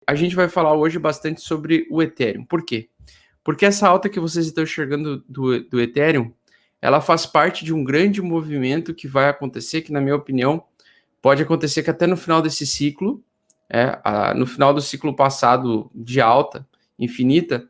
A gente vai falar hoje bastante sobre o Ethereum. Por quê? Porque essa alta que vocês estão enxergando do Ethereum, ela faz parte de um grande movimento que vai acontecer, que na minha opinião, pode acontecer que até no final desse ciclo, no final do ciclo passado de alta infinita,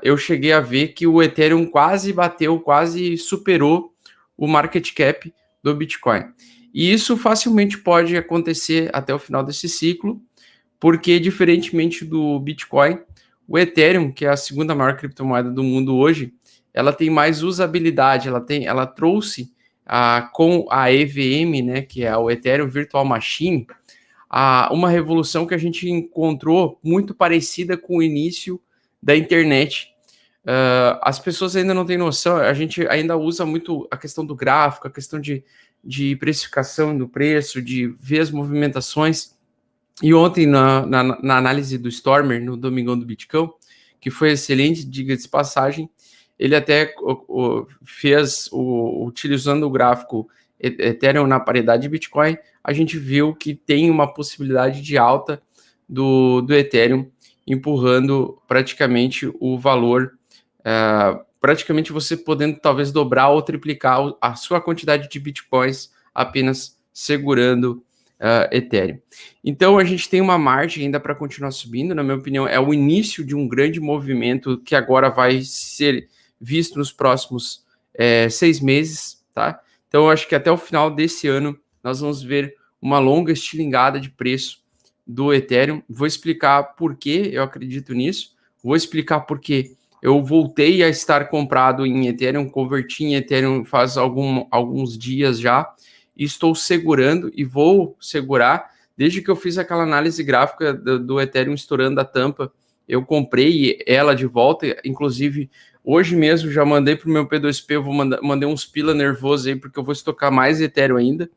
eu cheguei a ver que o Ethereum quase superou o market cap do Bitcoin. E isso facilmente pode acontecer até o final desse ciclo, porque diferentemente do Bitcoin, o Ethereum, que é a segunda maior criptomoeda do mundo hoje, ela tem mais usabilidade, ela trouxe com a EVM, né, que é o Ethereum Virtual Machine, uma revolução que a gente encontrou muito parecida com o início da internet. As pessoas ainda não têm noção, a gente ainda usa muito a questão do gráfico, a questão de precificação do preço, de ver as movimentações. E ontem, na análise do Stormer, no Domingão do Bitcoin, que foi excelente, diga-se de passagem, ele até utilizando o gráfico Ethereum na paridade de Bitcoin, a gente viu que tem uma possibilidade de alta do Ethereum, empurrando praticamente o valor, praticamente você podendo talvez dobrar ou triplicar a sua quantidade de Bitcoins apenas segurando Ethereum. Então a gente tem uma margem ainda para continuar subindo, na minha opinião, é o início de um grande movimento que agora vai ser visto nos próximos 6 meses, tá? Então eu acho que até o final desse ano nós vamos ver uma longa estilingada de preço do Ethereum. Vou explicar por que eu acredito nisso, vou explicar por que eu voltei a estar comprado em Ethereum, converti em Ethereum faz alguns dias já, e estou segurando e vou segurar. Desde que eu fiz aquela análise gráfica do Ethereum estourando a tampa, eu comprei ela de volta, inclusive hoje mesmo já mandei para o meu P2P, eu mandei uns pila nervoso aí, porque eu vou estocar mais Ethereum ainda.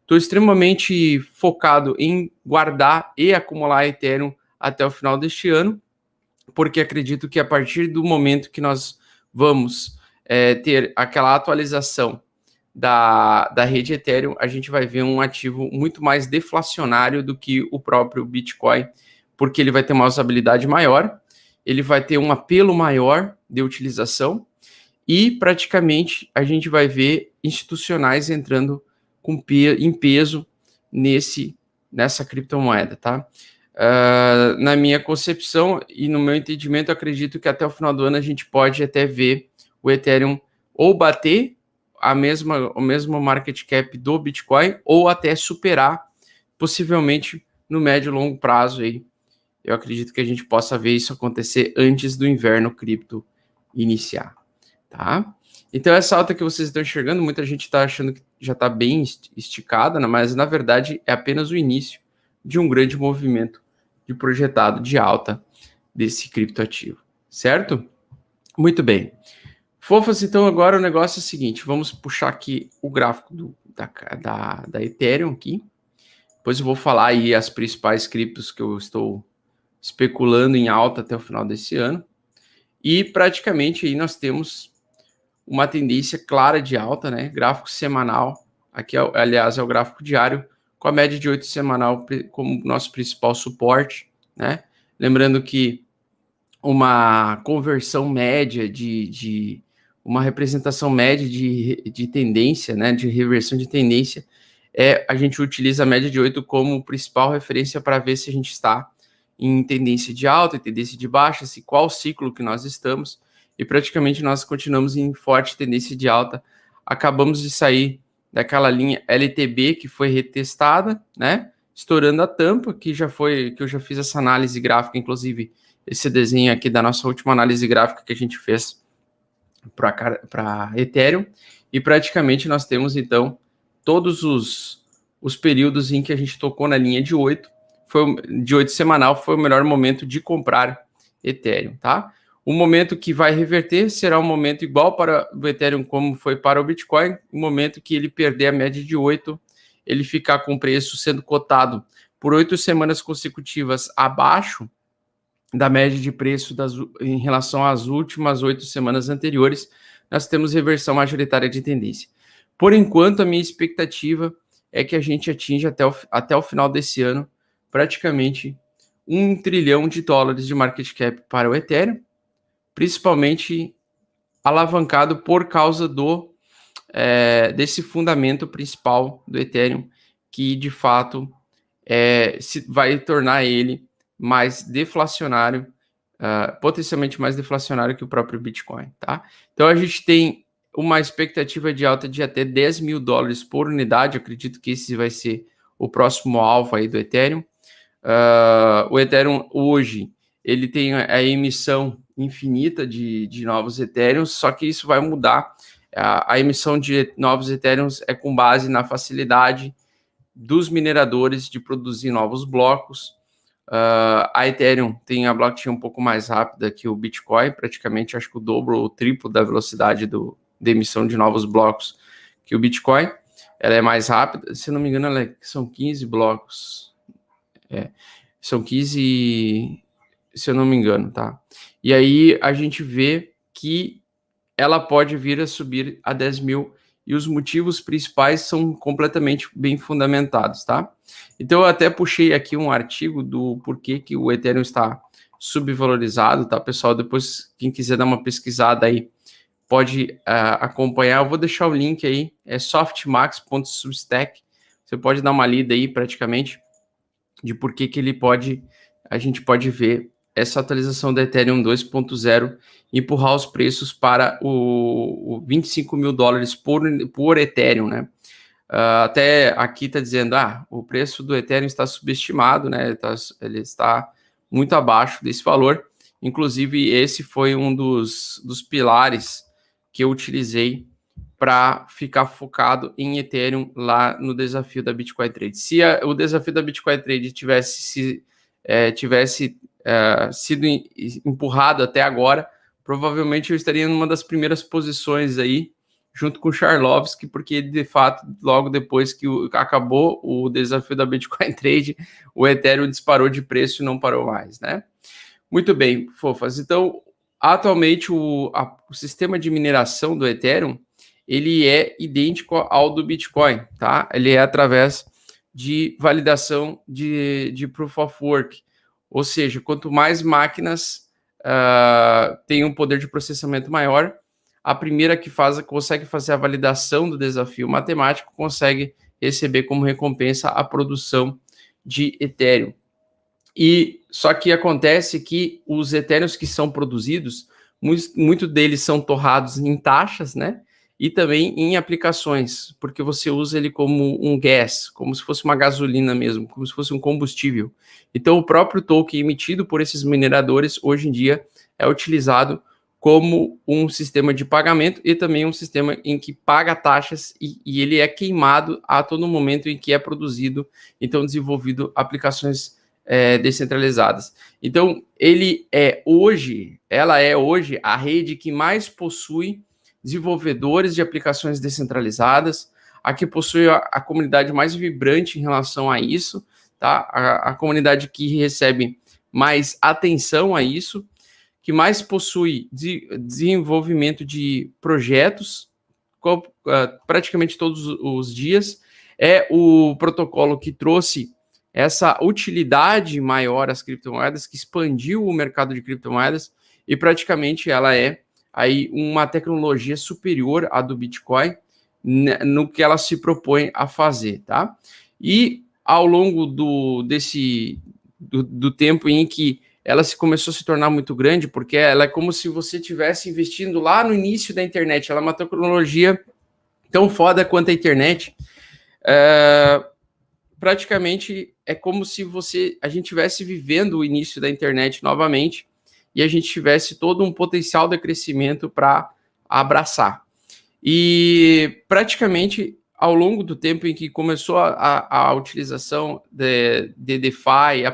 Estou extremamente focado em guardar e acumular Ethereum até o final deste ano, porque acredito que a partir do momento que nós vamos ter aquela atualização da rede Ethereum, a gente vai ver um ativo muito mais deflacionário do que o próprio Bitcoin, porque ele vai ter uma usabilidade maior, ele vai ter um apelo maior de utilização e praticamente a gente vai ver institucionais entrando em peso nessa criptomoeda, tá? Na minha concepção e no meu entendimento, eu acredito que até o final do ano a gente pode até ver o Ethereum ou bater o mesmo market cap do Bitcoin ou até superar, possivelmente no médio e longo prazo aí. Eu acredito que a gente possa ver isso acontecer antes do inverno cripto iniciar, tá? Então essa alta que vocês estão enxergando, muita gente está achando que já está bem esticada, né? Mas na verdade é apenas o início de um grande movimento de projetado de alta desse criptoativo, certo? Muito bem. Fofas, então agora o negócio é o seguinte, vamos puxar aqui o gráfico da Ethereum aqui, depois eu vou falar aí as principais criptos que eu estou especulando em alta até o final desse ano, e praticamente aí nós temos uma tendência clara de alta, né, gráfico semanal, aqui aliás é o gráfico diário, com a média de 8 semanal como nosso principal suporte, né, lembrando que uma conversão média uma representação média de tendência, né, de reversão de tendência, a gente utiliza a média de 8 como principal referência para ver se a gente está em tendência de alta, em tendência de baixa, se qual ciclo que nós estamos, e praticamente nós continuamos em forte tendência de alta. Acabamos de sair daquela linha LTB que foi retestada, né, estourando a tampa, que eu já fiz essa análise gráfica, inclusive esse desenho aqui da nossa última análise gráfica que a gente fez para Ethereum, e praticamente nós temos então todos os períodos em que a gente tocou na linha de 8, de 8 semanal, foi o melhor momento de comprar Ethereum, tá? O momento que vai reverter será um momento igual para o Ethereum como foi para o Bitcoin, o momento que ele perder a média de 8, ele ficar com o preço sendo cotado por 8 semanas consecutivas abaixo da média de preço em relação às últimas 8 semanas anteriores, nós temos reversão majoritária de tendência. Por enquanto, a minha expectativa é que a gente atinja até o final desse ano praticamente $1 trilhão de market cap para o Ethereum, principalmente alavancado por causa desse fundamento principal do Ethereum, que de fato vai tornar ele mais deflacionário, potencialmente mais deflacionário que o próprio Bitcoin, tá? Então a gente tem uma expectativa de alta de até $10 mil por unidade. Eu acredito que esse vai ser o próximo alvo aí do Ethereum. O Ethereum hoje ele tem a emissão infinita de novos Ethereums, só que isso vai mudar. A emissão de novos Ethereums é com base na facilidade dos mineradores de produzir novos blocos. A Ethereum tem a blockchain um pouco mais rápida que o Bitcoin, praticamente acho que o dobro ou o triplo da velocidade da emissão de novos blocos que o Bitcoin. Ela é mais rápida, se não me engano, são 15 blocos. São 15, se eu não me engano, tá? E aí a gente vê que ela pode vir a subir a 10 mil, e os motivos principais são completamente bem fundamentados, tá? Então eu até puxei aqui um artigo do porquê que o Ethereum está subvalorizado, tá, pessoal? Depois, quem quiser dar uma pesquisada aí, pode acompanhar. Eu vou deixar o link aí, é softmax.substack. Você pode dar uma lida aí, praticamente, de por que a gente pode ver essa atualização da Ethereum 2.0 empurrar os preços para o $25 mil por Ethereum, né? Até aqui está dizendo, o preço do Ethereum está subestimado, né? Ele está muito abaixo desse valor. Inclusive, esse foi um dos pilares que eu utilizei para ficar focado em Ethereum lá no desafio da Bitcoin Trade. Se o desafio da Bitcoin Trade tivesse sido empurrado até agora, provavelmente eu estaria numa das primeiras posições aí, junto com o Charlovski, porque de fato, logo depois que acabou o desafio da Bitcoin Trade, o Ethereum disparou de preço e não parou mais, né? Muito bem, fofas. Então, atualmente o sistema de mineração do Ethereum, ele é idêntico ao do Bitcoin, tá? Ele é através de validação de Proof of Work, ou seja, quanto mais máquinas têm um poder de processamento maior, a primeira que consegue fazer a validação do desafio matemático consegue receber como recompensa a produção de Ethereum. E só que acontece que os Ethereums que são produzidos, muito deles são torrados em taxas, né? E também em aplicações, porque você usa ele como um gas, como se fosse uma gasolina mesmo, como se fosse um combustível. Então, o próprio token emitido por esses mineradores, hoje em dia, é utilizado como um sistema de pagamento e também um sistema em que paga taxas e ele é queimado a todo momento em que é produzido, então desenvolvido aplicações descentralizadas. Então, ela é hoje a rede que mais possui desenvolvedores de aplicações descentralizadas, a que possui a comunidade mais vibrante em relação a isso, tá? A comunidade que recebe mais atenção a isso, que mais possui desenvolvimento de projetos praticamente todos os dias, é o protocolo que trouxe essa utilidade maior às criptomoedas, que expandiu o mercado de criptomoedas, e praticamente ela é aí uma tecnologia superior à do Bitcoin no que ela se propõe a fazer, tá? E ao longo do tempo em que ela começou a se tornar muito grande, porque ela é como se você estivesse investindo lá no início da internet. Ela é uma tecnologia tão foda quanto a internet. Praticamente é como se a gente estivesse vivendo o início da internet novamente e a gente tivesse todo um potencial de crescimento para abraçar. E praticamente ao longo do tempo em que começou a utilização de DeFi,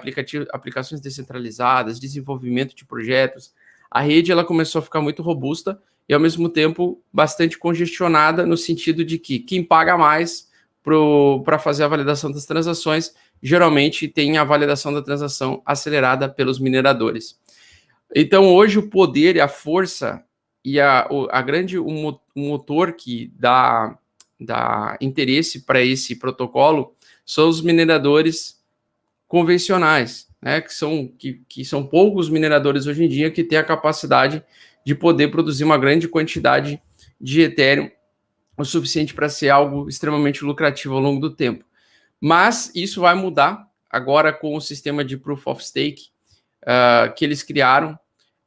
aplicações descentralizadas, desenvolvimento de projetos, a rede ela começou a ficar muito robusta e, ao mesmo tempo, bastante congestionada, no sentido de que quem paga mais para fazer a validação das transações, geralmente tem a validação da transação acelerada pelos mineradores. Então, hoje, o poder e a força e o motor que dá interesse para esse protocolo são os mineradores convencionais, né, que são poucos mineradores hoje em dia que têm a capacidade de poder produzir uma grande quantidade de Ethereum, o suficiente para ser algo extremamente lucrativo ao longo do tempo. Mas isso vai mudar agora com o sistema de Proof of Stake que eles criaram.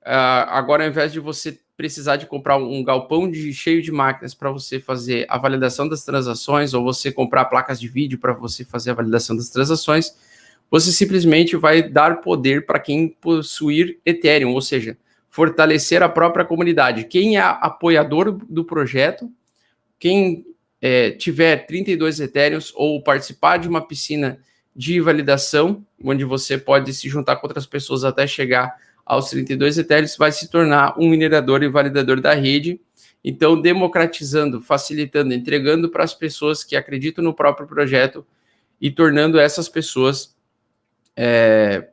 Agora, ao invés de você precisar de comprar um galpão cheio de máquinas para você fazer a validação das transações, ou você comprar placas de vídeo para você fazer a validação das transações, você simplesmente vai dar poder para quem possuir Ethereum, ou seja, fortalecer a própria comunidade. Quem é apoiador do projeto, quem tiver 32 Ethereums ou participar de uma piscina de validação, onde você pode se juntar com outras pessoas até chegar aos 32 Ethereums, vai se tornar um minerador e validador da rede. Então, democratizando, facilitando, entregando para as pessoas que acreditam no próprio projeto e tornando essas pessoas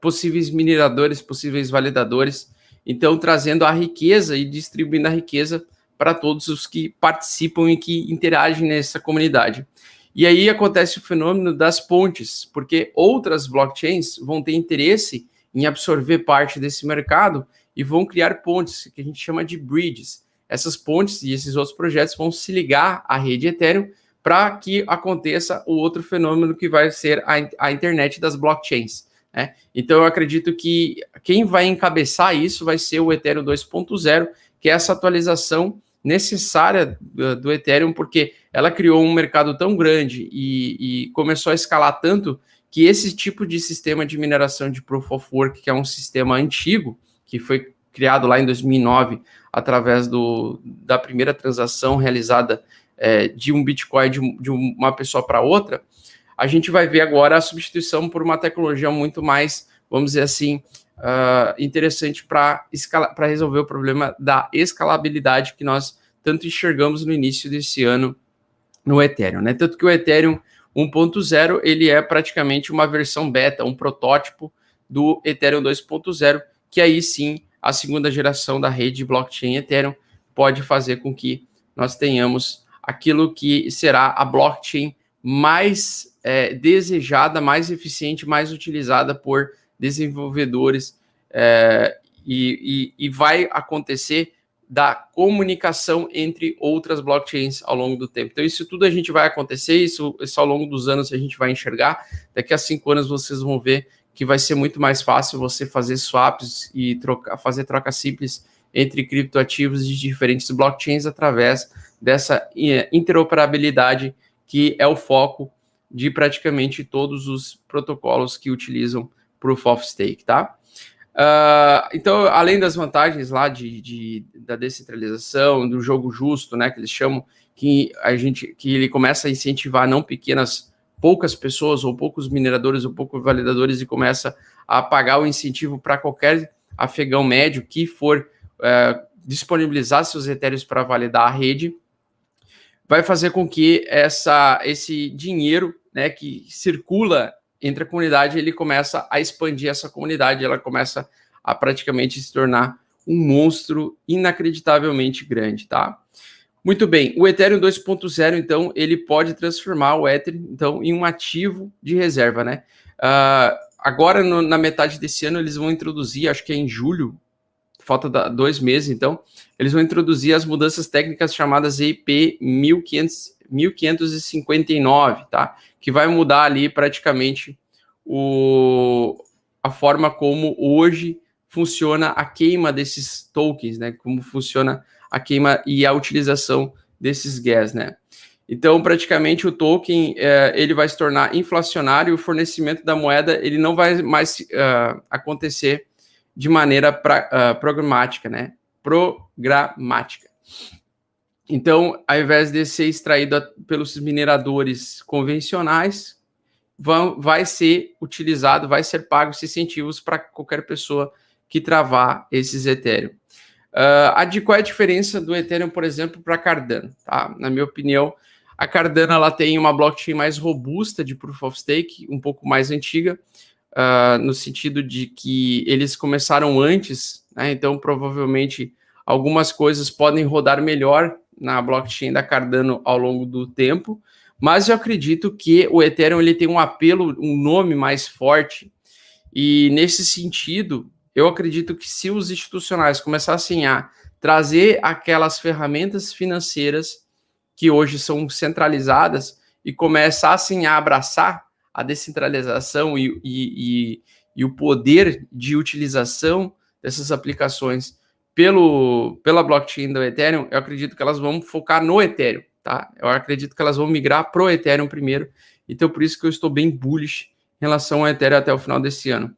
possíveis mineradores, possíveis validadores. Então, trazendo a riqueza e distribuindo a riqueza para todos os que participam e que interagem nessa comunidade. E aí acontece o fenômeno das pontes, porque outras blockchains vão ter interesse em absorver parte desse mercado e vão criar pontes, que a gente chama de bridges. Essas pontes e esses outros projetos vão se ligar à rede Ethereum para que aconteça o outro fenômeno que vai ser a internet das blockchains. Né? Então, eu acredito que quem vai encabeçar isso vai ser o Ethereum 2.0, que é essa atualização necessária do Ethereum, porque ela criou um mercado tão grande e começou a escalar tanto que esse tipo de sistema de mineração de Proof of Work, que é um sistema antigo, que foi criado lá em 2009, através da primeira transação realizada de um Bitcoin de uma pessoa para outra, a gente vai ver agora a substituição por uma tecnologia muito mais, vamos dizer assim, interessante para resolver o problema da escalabilidade que nós tanto enxergamos no início desse ano no Ethereum, né? Tanto que o Ethereum 1.0 ele é praticamente uma versão beta, um protótipo do Ethereum 2.0, que aí sim a segunda geração da rede blockchain Ethereum pode fazer com que nós tenhamos aquilo que será a blockchain mais desejada, mais eficiente, mais utilizada por desenvolvedores e vai acontecer da comunicação entre outras blockchains ao longo do tempo. Então, isso tudo a gente vai acontecer, isso ao longo dos anos a gente vai enxergar. Daqui a 5 anos vocês vão ver que vai ser muito mais fácil você fazer swaps e fazer troca simples entre criptoativos de diferentes blockchains através dessa interoperabilidade que é o foco de praticamente todos os protocolos que utilizam Proof of Stake, tá? Então, além das vantagens lá da descentralização, do jogo justo, né, que eles chamam, que ele começa a incentivar não poucas pessoas ou poucos mineradores ou poucos validadores e começa a pagar o incentivo para qualquer afegão médio que for disponibilizar seus etéreos para validar a rede, vai fazer com que esse dinheiro, né, que circula entre a comunidade, ele começa a expandir essa comunidade, ela começa a praticamente se tornar um monstro inacreditavelmente grande, tá? Muito bem, o Ethereum 2.0, então, ele pode transformar o Ethereum, então, em um ativo de reserva, né? Agora, na metade desse ano, eles vão introduzir, acho que é em julho, falta 2 meses, então, eles vão introduzir as mudanças técnicas chamadas EIP 1559, tá? Que vai mudar ali praticamente a forma como hoje funciona a queima desses tokens, né? Como funciona a queima e a utilização desses gas, né? Então, praticamente o token ele vai se tornar inflacionário, o fornecimento da moeda ele não vai mais acontecer de maneira programática, né? Programática. Então, ao invés de ser extraído pelos mineradores convencionais, vai ser utilizado, vai ser pago esses incentivos para qualquer pessoa que travar esses Ethereum. Qual é a diferença do Ethereum, por exemplo, para a Cardano? Tá? Na minha opinião, a Cardano ela tem uma blockchain mais robusta de Proof of Stake, um pouco mais antiga, no sentido de que eles começaram antes, né? Então provavelmente algumas coisas podem rodar melhor na blockchain da Cardano ao longo do tempo, mas eu acredito que o Ethereum ele tem um apelo, um nome mais forte E nesse sentido, eu acredito que se os institucionais começassem a trazer aquelas ferramentas financeiras que hoje são centralizadas e começassem a abraçar a descentralização e o poder de utilização dessas aplicações pela blockchain do Ethereum, eu acredito que elas vão focar no Ethereum, tá? Eu acredito que elas vão migrar pro Ethereum primeiro, então por isso que eu estou bem bullish em relação ao Ethereum até o final desse ano.